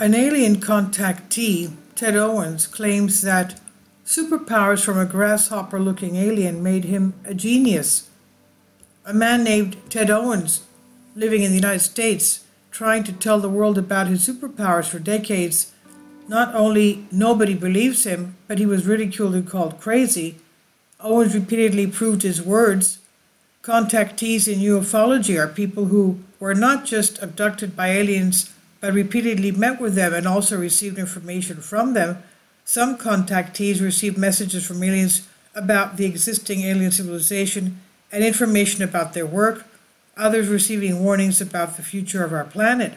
An alien contactee, Ted Owens, claims that superpowers from a grasshopper-looking alien made him a genius. A man named Ted Owens, living in the United States, trying to tell the world about his superpowers for decades. Not only nobody believes him, but he was ridiculed and called crazy. Owens repeatedly proved his words. Contactees in ufology are people who were not just abducted by aliens, but repeatedly met with them and also received information from them. Some contactees received messages from aliens about the existing alien civilization and information about their work, others receiving warnings about the future of our planet.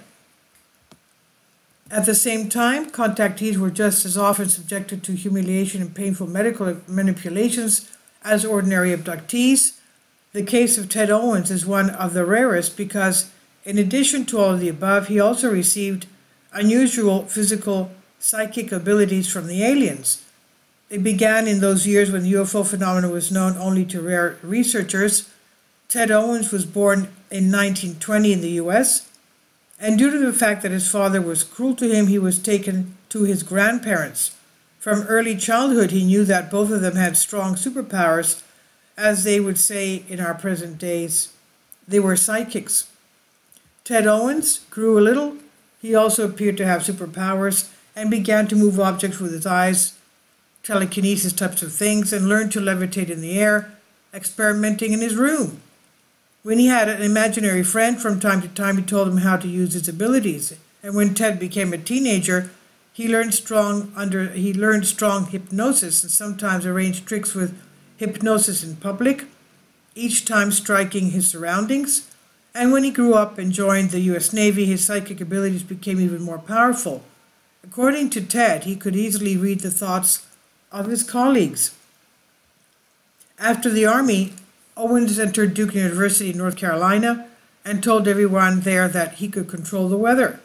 At the same time, contactees were just as often subjected to humiliation and painful medical manipulations as ordinary abductees. The case of Ted Owens is one of the rarest because, in addition to all of the above, he also received unusual physical psychic abilities from the aliens. It began in those years when the UFO phenomenon was known only to rare researchers. Ted Owens was born in 1920 in the US, and due to the fact that his father was cruel to him, he was taken to his grandparents. From early childhood, he knew that both of them had strong superpowers. As they would say in our present days, they were psychics. Ted Owens grew a little. He also appeared to have superpowers and began to move objects with his eyes, telekinesis types of things, and learned to levitate in the air, experimenting in his room. When he had an imaginary friend, from time to time he told him how to use his abilities. And when Ted became a teenager, he learned strong hypnosis and sometimes arranged tricks with hypnosis in public, each time striking his surroundings. And when he grew up and joined the US Navy, his psychic abilities became even more powerful. According to Ted, he could easily read the thoughts of his colleagues. After the Army, Owens entered Duke University in North Carolina and told everyone there that he could control the weather.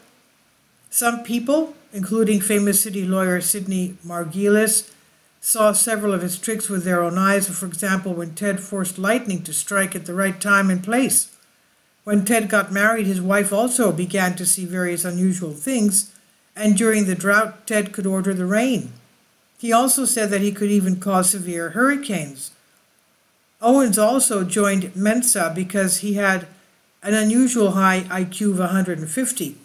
Some people, including famous city lawyer Sidney Margulies, saw several of his tricks with their own eyes. For example, when Ted forced lightning to strike at the right time and place. When Ted got married, his wife also began to see various unusual things, and during the drought, Ted could order the rain. He also said that he could even cause severe hurricanes. Owens also joined Mensa because he had an unusual high IQ of 150.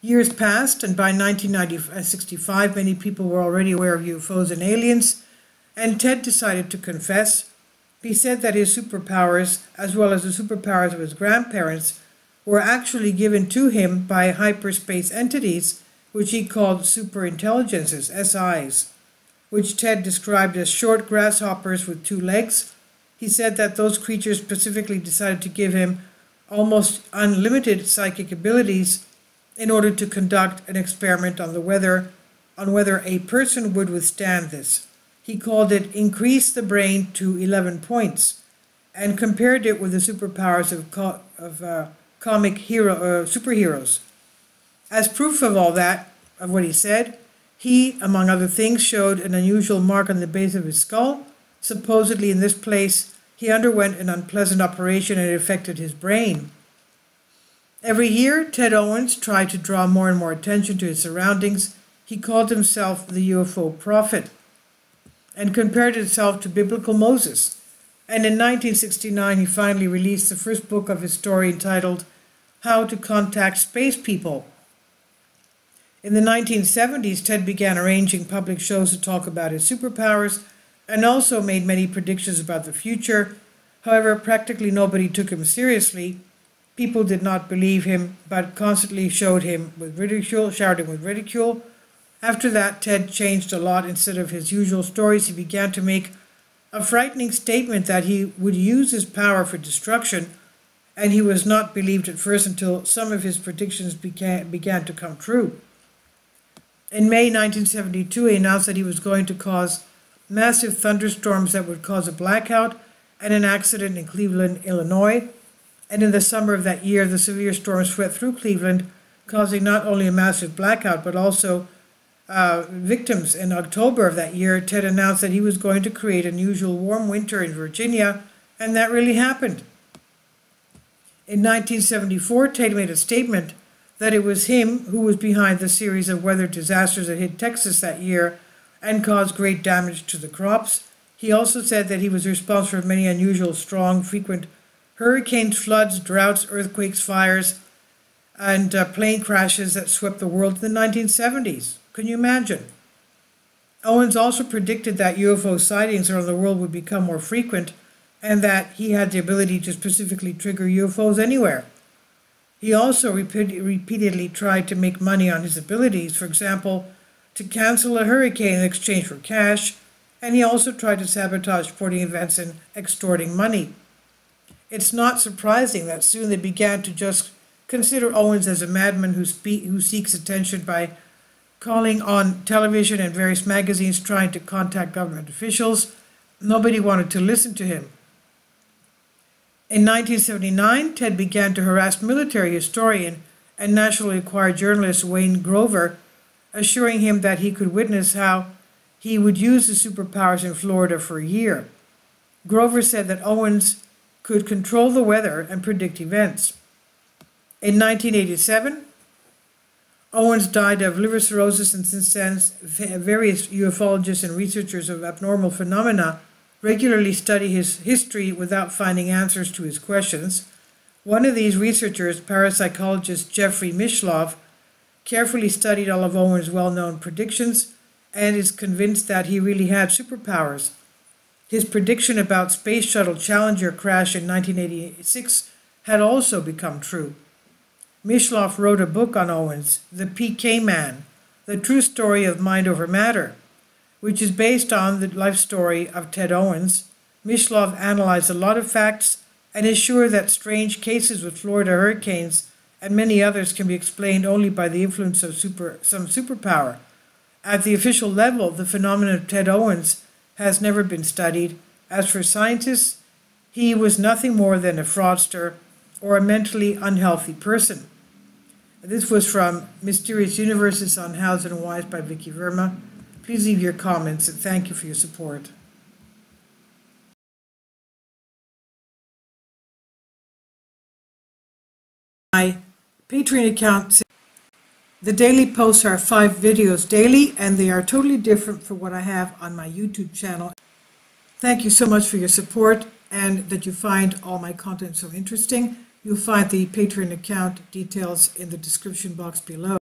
Years passed, and by 1965, many people were already aware of UFOs and aliens, and Ted decided to confess. He said that his superpowers, as well as the superpowers of his grandparents, were actually given to him by hyperspace entities, which he called superintelligences, SIs, which Ted described as short grasshoppers with 2 legs. He said that those creatures specifically decided to give him almost unlimited psychic abilities in order to conduct an experiment on whether a person would withstand this. He called it increase the brain to 11 points and compared it with the superpowers of comic superheroes. As proof of all that, of what he said, he, among other things, showed an unusual mark on the base of his skull. Supposedly in this place, he underwent an unpleasant operation and it affected his brain. Every year, Ted Owens tried to draw more and more attention to his surroundings. He called himself the UFO prophet and compared himself to biblical Moses. And in 1969, he finally released the first book of his story entitled How to Contact Space People. In the 1970s, Ted began arranging public shows to talk about his superpowers and also made many predictions about the future. However, practically nobody took him seriously. People did not believe him, but constantly showered him with ridicule. After that, Ted changed a lot. Instead of his usual stories, he began to make a frightening statement that he would use his power for destruction, and he was not believed at first until some of his predictions began to come true. In May 1972, he announced that he was going to cause massive thunderstorms that would cause a blackout and an accident in Cleveland, Illinois. And in the summer of that year, the severe storm swept through Cleveland, causing not only a massive blackout, but also victims. In October of that year, Ted announced that he was going to create an unusual warm winter in Virginia, and that really happened. In 1974, Ted made a statement that it was him who was behind the series of weather disasters that hit Texas that year and caused great damage to the crops. He also said that he was responsible for many unusual, strong, frequent hurricanes, floods, droughts, earthquakes, fires, and plane crashes that swept the world in the 1970s. Can you imagine? Owens also predicted that UFO sightings around the world would become more frequent and that he had the ability to specifically trigger UFOs anywhere. He also repeatedly tried to make money on his abilities, for example, to cancel a hurricane in exchange for cash, and he also tried to sabotage sporting events and extorting money. It's not surprising that soon they began to just consider Owens as a madman who seeks attention by calling on television and various magazines trying to contact government officials. Nobody wanted to listen to him. In 1979, Ted began to harass military historian and nationally acquired journalist Wayne Grover, assuring him that he could witness how he would use the superpowers in Florida for a year. Grover said that Owens could control the weather and predict events. In 1987, Owens died of liver cirrhosis, and since then, various ufologists and researchers of abnormal phenomena regularly study his history without finding answers to his questions. One of these researchers, parapsychologist Jeffrey Mishlove, carefully studied all of Owens' well-known predictions and is convinced that he really had superpowers. His prediction about Space Shuttle Challenger crash in 1986 had also become true. Mishlove wrote a book on Owens, The PK Man, The True Story of Mind Over Matter, which is based on the life story of Ted Owens. Mishlove analyzed a lot of facts and is sure that strange cases with Florida hurricanes and many others can be explained only by the influence of some superpower. At the official level, the phenomenon of Ted Owens has never been studied. As for scientists, he was nothing more than a fraudster or a mentally unhealthy person. This was from Mysterious Universes on Hows and Whys by Vicky Verma. Please leave your comments and thank you for your support. My Patreon account. The daily posts are 5 videos daily, and they are totally different from what I have on my YouTube channel. Thank you so much for your support and that you find all my content so interesting. You'll find the Patreon account details in the description box below.